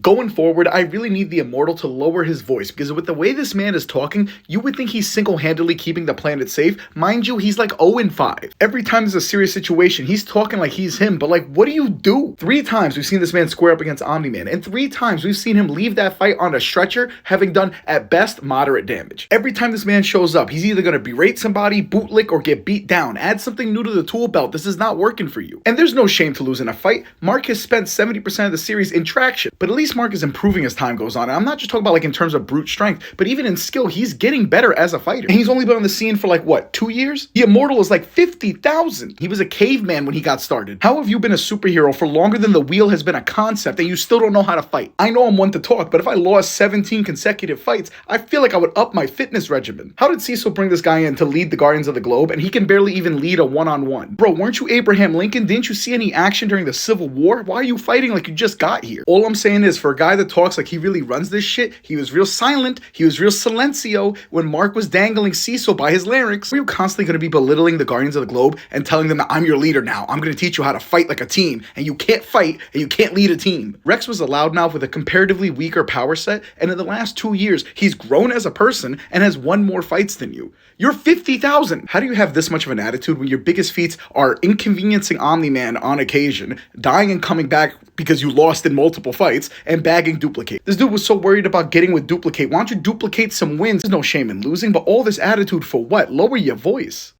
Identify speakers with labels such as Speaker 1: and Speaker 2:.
Speaker 1: Going forward, I really need the Immortal to lower his voice, because with the way this man is talking, you would think he's single-handedly keeping the planet safe. Mind you, he's like 0-5. Every time there's a serious situation, he's talking like he's him, but like, what do you do? 3 times we've seen this man square up against Omni-Man, and 3 times we've seen him leave that fight on a stretcher, having done, at best, moderate damage. Every time this man shows up, he's either gonna berate somebody, bootlick, or get beat down. Add something new to the tool belt. This is not working for you. And there's no shame to lose in a fight. Mark has spent 70% of the series in traction, but at least Mark is improving as time goes on. And I'm not just talking about like in terms of brute strength, but even in skill, he's getting better as a fighter. And he's only been on the scene for like, what, 2 years? The Immortal is like 50,000. He was a caveman when he got started. How have you been a superhero for longer than the wheel has been a concept and you still don't know how to fight? I know I'm one to talk, but if I lost 17 consecutive fights, I feel like I would up my fitness regimen. How did Cecil bring this guy in to lead the Guardians of the Globe, and he can barely even lead a one-on-one? Bro, weren't you Abraham Lincoln? Didn't you see any action during the Civil War? Why are you fighting like you just got here? All I'm saying is, for a guy that talks like he really runs this shit, he was real silent, he was real silencio when Mark was dangling Cecil by his larynx. Are you constantly going to be belittling the Guardians of the Globe and telling them that I'm your leader now, I'm going to teach you how to fight like a team, and you can't fight and you can't lead a team? Rex was a loudmouth with a comparatively weaker power set, and in the last 2 years, he's grown as a person and has won more fights than you. You're 50,000. How do you have this much of an attitude when your biggest feats are inconveniencing Omni-Man on occasion, dying and coming back because you lost in multiple fights, and bagging Duplicate? This dude was so worried about getting with Duplicate. Why don't you duplicate some wins? There's no shame in losing, but all this attitude for what? Lower your voice.